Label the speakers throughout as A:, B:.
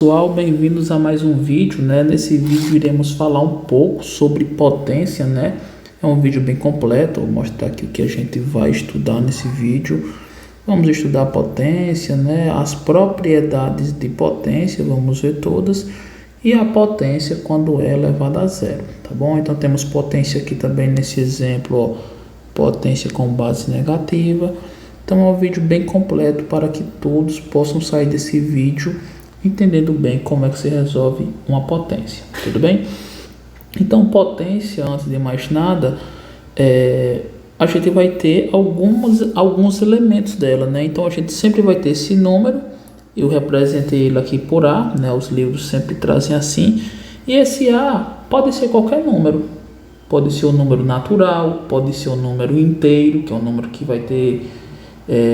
A: Pessoal, bem-vindos a mais um vídeo, né? Nesse vídeo iremos falar um pouco sobre potência, né? É um vídeo bem completo, vou mostrar aqui o que a gente vai estudar nesse vídeo. Vamos estudar a potência, né? As propriedades de potência, vamos ver todas. E a potência quando é elevada a zero, tá bom? Então temos potência aqui também nesse exemplo, ó, potência com base negativa. Então é um vídeo bem completo para que todos possam sair desse vídeo entendendo bem como é que se resolve uma potência, tudo bem? Então potência, antes de mais nada, a gente vai ter alguns elementos dela, né? Então a gente sempre vai ter esse número, eu representei ele aqui por A, né? Os livros sempre trazem assim, e esse A pode ser qualquer número, pode ser um número natural, pode ser um número inteiro, que é um número que vai ter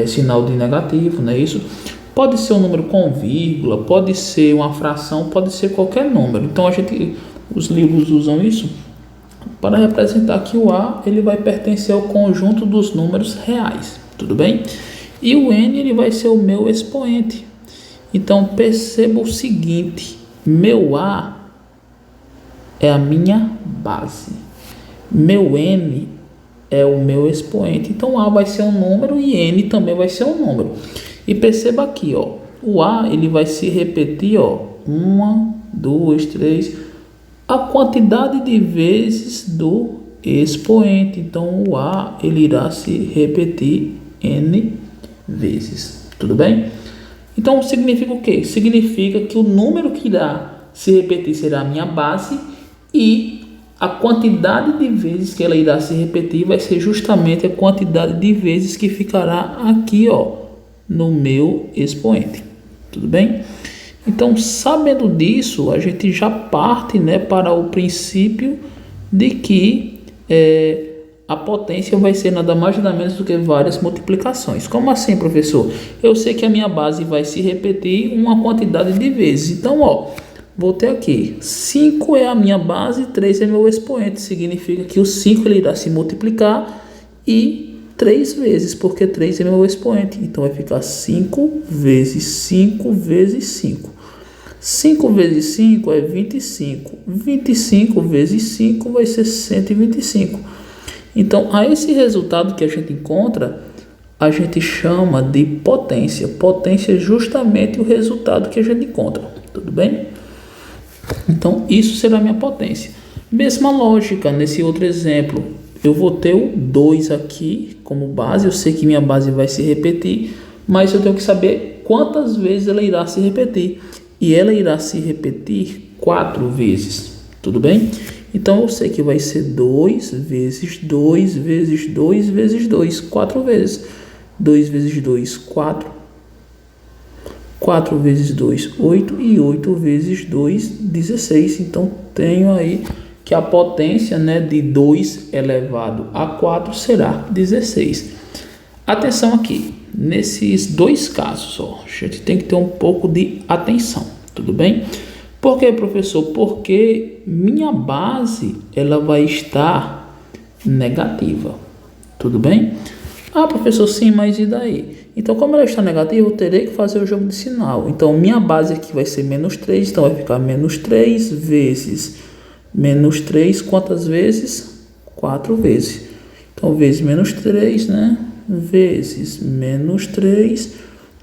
A: sinal de negativo, não é isso? Pode ser um número com vírgula, pode ser uma fração, pode ser qualquer número. Então os livros usam isso para representar que o A ele vai pertencer ao conjunto dos números reais, tudo bem? E o N ele vai ser o meu expoente. Então perceba o seguinte, meu A é a minha base, meu N é o meu expoente. Então A vai ser um número e N também vai ser um número. E perceba aqui, ó, o A ele vai se repetir, ó, 1, 2, 3, a quantidade de vezes do expoente. Então o A ele irá se repetir N vezes, tudo bem? Então significa o quê? Significa que o número que irá se repetir será a minha base e a quantidade de vezes que ela irá se repetir vai ser justamente a quantidade de vezes que ficará aqui, ó, no meu expoente, tudo bem? Então, sabendo disso, a gente já parte, né, para o princípio de que a potência vai ser nada mais nada menos do que várias multiplicações. Como assim, professor? Eu sei que a minha base vai se repetir uma quantidade de vezes. Então, ó, vou ter aqui 5 é a minha base, 3 é meu expoente. Significa que o 5 ele irá se multiplicar e 3 vezes, porque 3 é meu expoente. Então vai ficar 5 vezes 5 vezes 5. 5 vezes 5 é 25. 25 vezes 5 vai ser 125. Então, a esse resultado que a gente encontra, a gente chama de potência. Potência é justamente o resultado que a gente encontra. Tudo bem? Então, isso será a minha potência. Mesma lógica, nesse outro exemplo, eu vou ter o 2 aqui como base. Eu sei que minha base vai se repetir, mas eu tenho que saber quantas vezes ela irá se repetir. E ela irá se repetir 4 vezes, tudo bem? Então eu sei que vai ser 2 vezes 2 vezes 2 vezes 2, 4 vezes. 2 vezes 2, 4. 4 vezes 2, 8. E 8 vezes 2, 16. Então tenho aí que a potência, né, de 2 elevado a 4 será 16. Atenção aqui, nesses dois casos, ó, a gente tem que ter um pouco de atenção, tudo bem? Por quê, professor? Porque minha base ela vai estar negativa, tudo bem? Ah, professor, sim, mas e daí? Então, como ela está negativa, eu terei que fazer o jogo de sinal. Então, minha base aqui vai ser menos 3, então vai ficar menos 3 vezes menos 3, quantas vezes? 4 vezes. Então, vezes menos 3, né? Vezes menos 3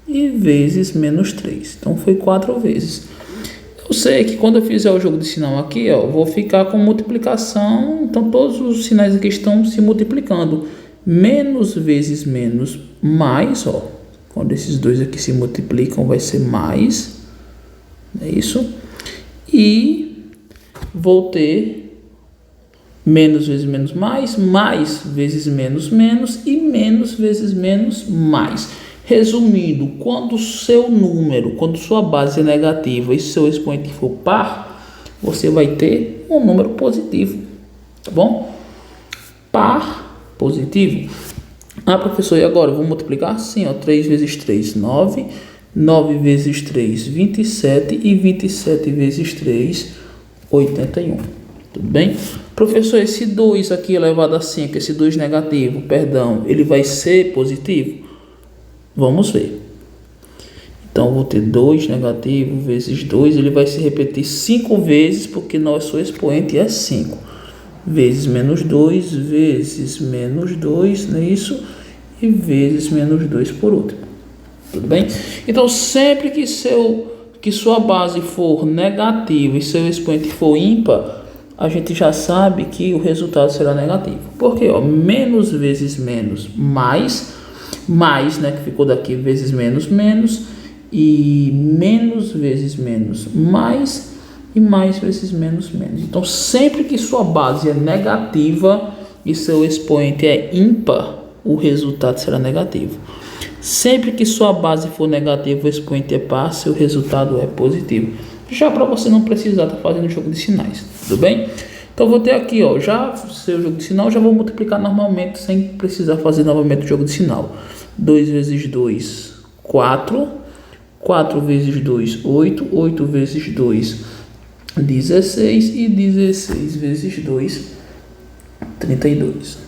A: e vezes menos 3. Então, foi 4 vezes. Eu sei que quando eu fizer o jogo de sinal aqui, ó, eu vou ficar com multiplicação. Então, todos os sinais aqui estão se multiplicando. Menos vezes menos, mais, ó. Quando esses dois aqui se multiplicam, vai ser mais. É isso. E vou ter menos vezes menos mais, mais vezes menos menos e menos vezes menos mais. Resumindo, quando sua base é negativa e seu expoente for par, você vai ter um número positivo, tá bom? Par positivo. Ah, professor, e agora? Eu vou multiplicar? Sim, ó, 3 vezes 3, 9. 9 vezes 3, 27. E 27 vezes 3, 81. Tudo bem? Professor, esse 2 aqui elevado a 5, esse 2 negativo, perdão, ele vai ser positivo? Vamos ver. Então, vou ter 2 negativo vezes 2, ele vai se repetir 5 vezes, porque nosso expoente é 5. Vezes menos 2, vezes menos 2, não é isso? E vezes menos 2 por último. Tudo bem? Então, sempre que sua base for negativa e seu expoente for ímpar, a gente já sabe que o resultado será negativo. Por quê? Ó, menos vezes menos, mais, né, que ficou daqui, vezes menos, menos, e menos vezes menos, mais, e mais vezes menos, menos. Então, sempre que sua base é negativa e seu expoente é ímpar, o resultado será negativo. Sempre que sua base for negativa, o expoente é par, seu resultado é positivo. Já para você não precisar estar fazendo jogo de sinais, tudo bem? Então, vou ter aqui, ó, já seu jogo de sinal, já vou multiplicar normalmente, sem precisar fazer novamente o jogo de sinal. 2 vezes 2, 4. 4 vezes 2, 8. 8 vezes 2, 16. E 16 vezes 2, 32.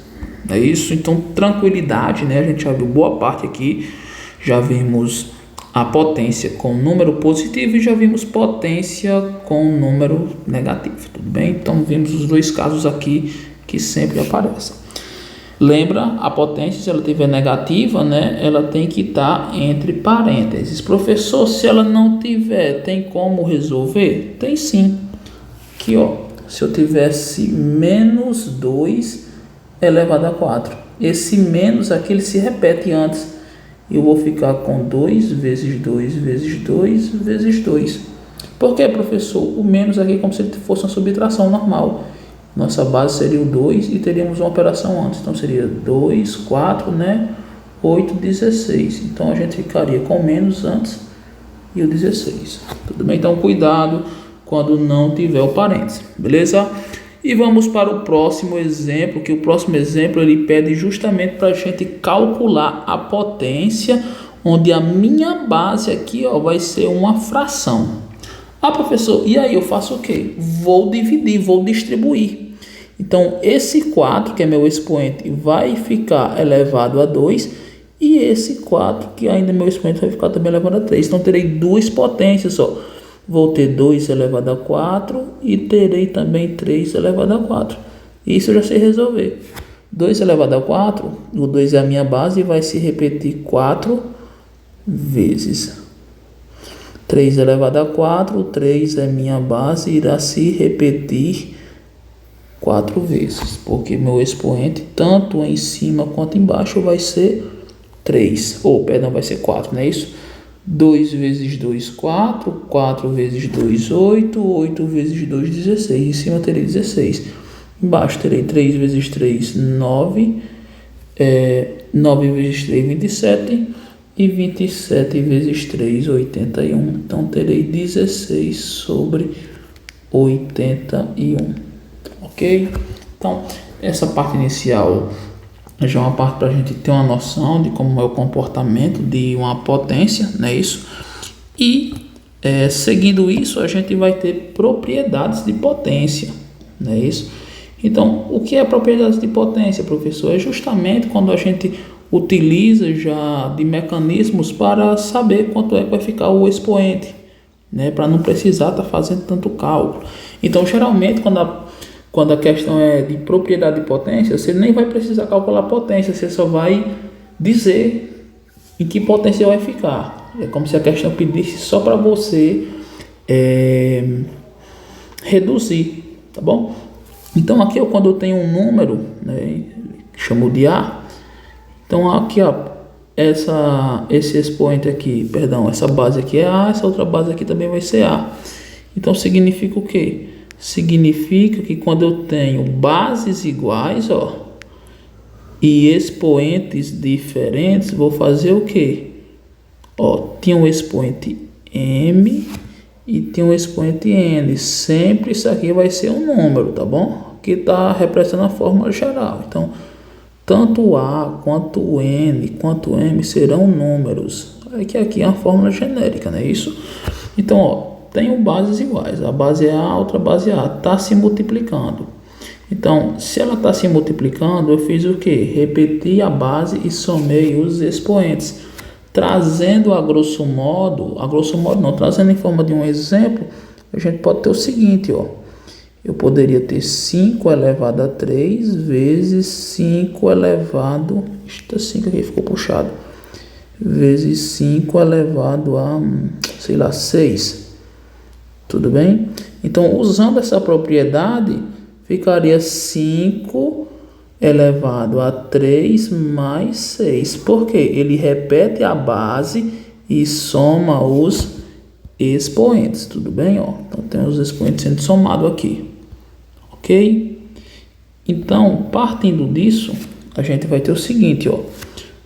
A: É isso? Então, tranquilidade, né? A gente já viu boa parte aqui. Já vimos a potência com número positivo e já vimos potência com número negativo. Tudo bem? Então, vimos os dois casos aqui que sempre aparecem. Lembra, a potência, se ela tiver negativa, né, ela tem que estar entre parênteses. Professor, se ela não tiver, tem como resolver? Tem sim. Aqui, ó, se eu tivesse menos 2 elevado a 4. Esse menos aqui, ele se repete antes. Eu vou ficar com 2 vezes 2 vezes 2 vezes 2. Por que, professor? O menos aqui é como se ele fosse uma subtração normal. Nossa base seria o 2 e teríamos uma operação antes. Então, seria 2, 4, né? 8, 16. Então, a gente ficaria com menos antes e o 16. Tudo bem? Então, cuidado quando não tiver o parênteses. Beleza? E vamos para o próximo exemplo, que o próximo exemplo ele pede justamente para a gente calcular a potência, onde a minha base aqui, ó, vai ser uma fração. Ah, professor, e aí eu faço o quê? Vou dividir, vou distribuir. Então, esse 4, que é meu expoente, vai ficar elevado a 2, e esse 4, que ainda é meu expoente, vai ficar também elevado a 3. Então, terei duas potências, ó. Vou ter 2 elevado a 4 e terei também 3 elevado a 4. Isso eu já sei resolver. 2 elevado a 4, o 2 é a minha base e vai se repetir 4 vezes. 3 elevado a 4, o 3 é minha base e irá se repetir 4 vezes. Porque meu expoente, tanto em cima quanto embaixo, vai ser 3. Perdão, vai ser 4, não é isso? 2 vezes 2, 4. 4 vezes 2, 8. 8 vezes 2, 16. Em cima terei 16. Embaixo terei 3 vezes 3, 9. 9 vezes 3, 27. E 27 vezes 3, 81. Então, terei 16 sobre 81. Ok? Então, essa parte inicial já é uma parte para a gente ter uma noção de como é o comportamento de uma potência, não é isso? E seguindo isso, a gente vai ter propriedades de potência, não é isso? Então, o que é propriedades de potência, professor? É justamente quando a gente utiliza já de mecanismos para saber quanto é que vai ficar o expoente, né? Para não precisar estar fazendo tanto cálculo. Então, geralmente, quando a questão é de propriedade de potência, você nem vai precisar calcular a potência, você só vai dizer em que potência vai ficar. É como se a questão pedisse só para você reduzir, tá bom? Então aqui, quando eu tenho um número, né, chamo de A, então aqui, ó, esse expoente aqui, perdão, essa base aqui é A, essa outra base aqui também vai ser A. Então significa o quê? Significa que quando eu tenho bases iguais, ó, e expoentes diferentes, vou fazer o quê? Ó, tinha um expoente M e tem um expoente N. Sempre isso aqui vai ser um número, tá bom? Que está representando a fórmula geral. Então, tanto A, quanto N, quanto M serão números. Aqui é uma fórmula genérica, não é isso? Então, ó, tenho bases iguais. A base é A, a outra base é A. Está se multiplicando. Então, se ela está se multiplicando, eu fiz o quê? Repeti a base e somei os expoentes. Trazendo a grosso modo não, trazendo em forma de um exemplo, a gente pode ter o seguinte, ó. Eu poderia ter 5 elevado a 3 vezes 5 elevado... Esta 5 aqui ficou puxado. Vezes 5 elevado a, sei lá, 6. Tudo bem? Então, usando essa propriedade, ficaria 5 elevado a 3 mais 6. Por quê? Ele repete a base e soma os expoentes. Tudo bem? Ó, então, tem os expoentes sendo somados aqui. Ok? Então, partindo disso, a gente vai ter o seguinte, ó.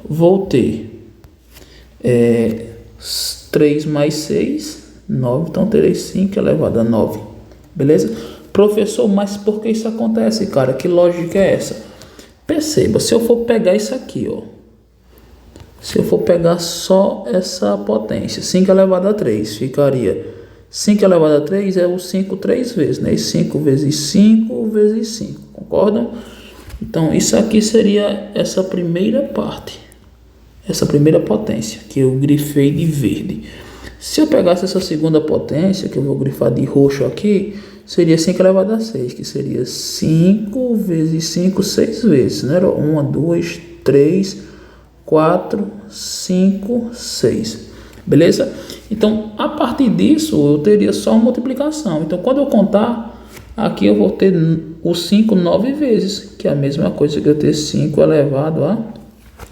A: Vou ter 3 mais 6, 9. Então, terei 5 elevado a 9. Beleza? Professor, mas por que isso acontece, cara? Que lógica é essa? Perceba, se eu for pegar isso aqui, ó. Se eu for pegar só essa potência, 5 elevado a 3, ficaria 5 elevado a 3 é o 5 3 vezes, né? E 5 vezes 5 vezes 5, concordam? Então, isso aqui seria essa primeira parte, essa primeira potência, que eu grifei de verde. Se eu pegasse essa segunda potência, que eu vou grifar de roxo aqui, seria 5 elevado a 6, que seria 5 vezes 5, 6 vezes, né? 1, 2, 3, 4, 5, 6. Beleza? Então, a partir disso, eu teria só uma multiplicação. Então, quando eu contar, aqui eu vou ter o 5 9 vezes, que é a mesma coisa que eu ter 5 elevado a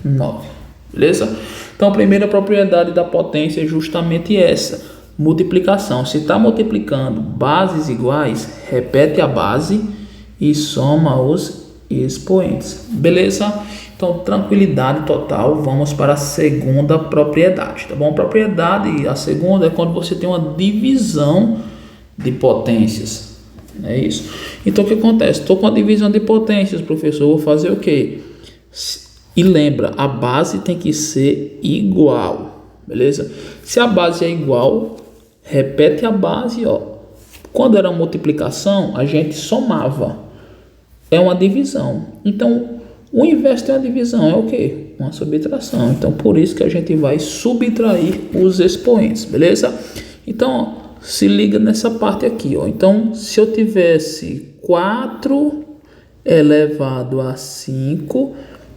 A: 9. Beleza? Então, a primeira propriedade da potência é justamente essa, multiplicação. Se está multiplicando bases iguais, repete a base e soma os expoentes. Beleza? Então, tranquilidade total. Vamos para a segunda propriedade, tá bom? A segunda é quando você tem uma divisão de potências. É isso. Então, o que acontece? Estou com a divisão de potências, professor. Vou fazer o quê? E lembra, a base tem que ser igual, beleza? Se a base é igual, repete a base, ó. Quando era multiplicação, a gente somava. É uma divisão. Então, o inverso de uma divisão é o quê? Uma subtração. Então, por isso que a gente vai subtrair os expoentes, beleza? Então, ó, se liga nessa parte aqui, ó. Então, se eu tivesse 4 elevado a 5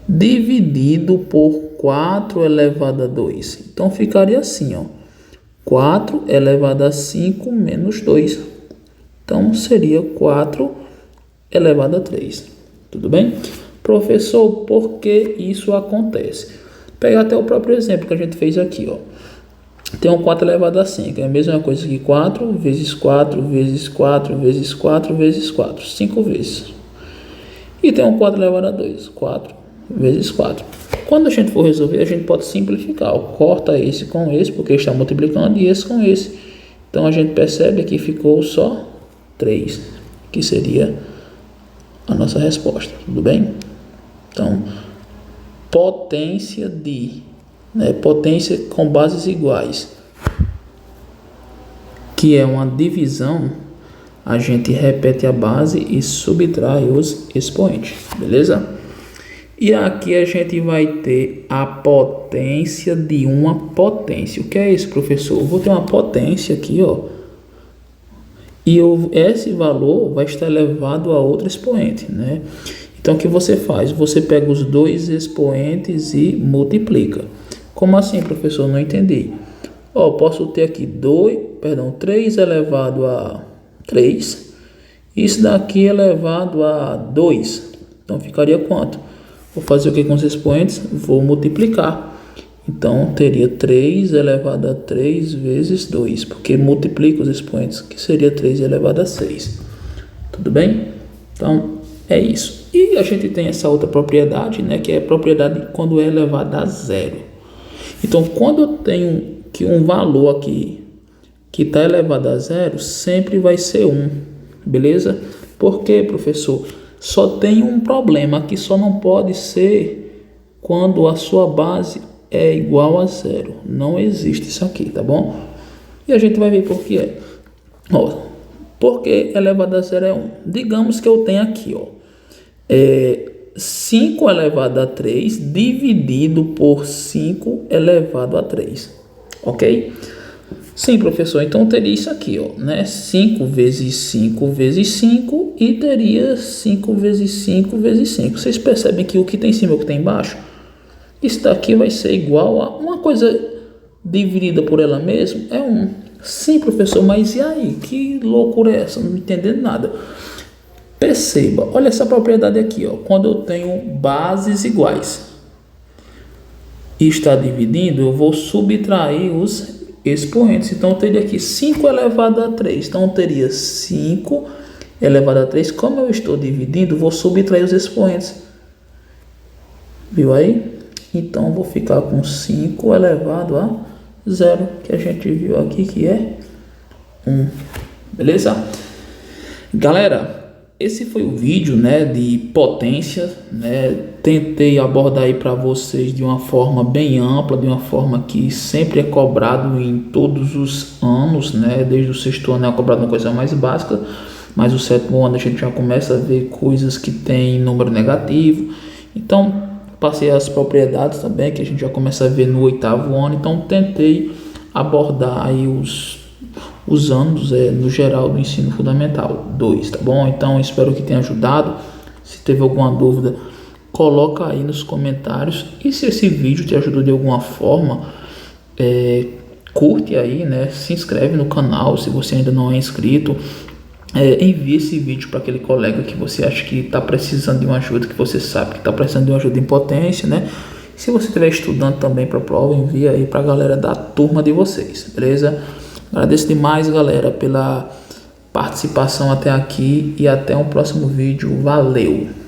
A: dividido por 4 elevado a 2. Então, ficaria assim, ó. 4 elevado a 5 menos 2. Então, seria 4 elevado a 3. Tudo bem? Professor, por que isso acontece? Vou pegar até o próprio exemplo que a gente fez aqui, ó. Tem um 4 elevado a 5. É a mesma coisa que 4 vezes 4 vezes 4 vezes 4 vezes 4. 5 vezes. E tem um 4 elevado a 2. 4 vezes 4. Quando a gente for resolver, a gente pode simplificar. Ó. Corta esse com esse, porque está multiplicando, e esse com esse. Então, a gente percebe que ficou só 3, que seria a nossa resposta. Tudo bem? Então, potência de... potência com bases iguais, que é uma divisão, a gente repete a base e subtrai os expoentes, beleza? E aqui a gente vai ter a potência de uma potência. O que é isso, professor? Eu vou ter uma potência aqui, ó, e esse valor vai estar elevado a outro expoente, né? Então, o que você faz? Você pega os dois expoentes e multiplica. Como assim, professor? Não entendi. Ó, posso ter aqui 3 elevado a 3. Isso daqui elevado a 2. Então, ficaria quanto? Vou fazer o que com os expoentes? Vou multiplicar. Então, teria 3 elevado a 3 vezes 2. Porque multiplica os expoentes, que seria 3 elevado a 6. Tudo bem? Então, é isso. E a gente tem essa outra propriedade, né? Que é a propriedade quando é elevado a zero. Então, quando eu tenho que um valor aqui que está elevado a zero, sempre vai ser 1, beleza? Por quê, professor? Só tem um problema, que só não pode ser quando a sua base é igual a zero. Não existe isso aqui, tá bom? E a gente vai ver por que é. Ó, porque elevado a zero é 1. Digamos que eu tenho aqui, ó, 5 elevado a 3 dividido por 5 elevado a 3, ok? Sim, professor, então teria isso aqui, ó, né? 5 vezes 5 vezes 5 e teria 5 vezes 5 vezes 5. Vocês percebem que o que tem em cima e o que tem embaixo? Isso daqui vai ser igual a uma coisa dividida por ela mesma, é 1. Sim, professor, mas e aí? Que loucura é essa? Não entendendo nada. Perceba, olha essa propriedade aqui, ó. Quando eu tenho bases iguais e está dividindo, eu vou subtrair os expoentes. Então eu teria aqui 5 elevado a 3. Então eu teria 5 elevado a 3. Como eu estou dividindo, vou subtrair os expoentes. Viu aí? Então eu vou ficar com 5 elevado a 0, que a gente viu aqui que é 1. Beleza? Galera, esse foi o vídeo, né, de potência, né? Tentei abordar aí para vocês de uma forma bem ampla, de uma forma que sempre é cobrado em todos os anos, né? Desde o sexto ano é cobrado uma coisa mais básica, mas o sétimo ano a gente já começa a ver coisas que tem número negativo. Então passei as propriedades também, que a gente já começa a ver no oitavo ano. Então tentei abordar aí os anos no geral do ensino fundamental 2, tá bom? Então espero que tenha ajudado. Se teve alguma dúvida, coloca aí nos comentários. E se esse vídeo te ajudou de alguma forma, curte aí, né? Se inscreve no canal se você ainda não é inscrito. Envie esse vídeo para aquele colega que você acha que está precisando de uma ajuda, que você sabe que está precisando de uma ajuda em potência, né? Se você estiver estudando também para a prova, envia aí para a galera da turma de vocês, beleza? Agradeço demais, galera, pela participação até aqui e até um próximo vídeo. Valeu!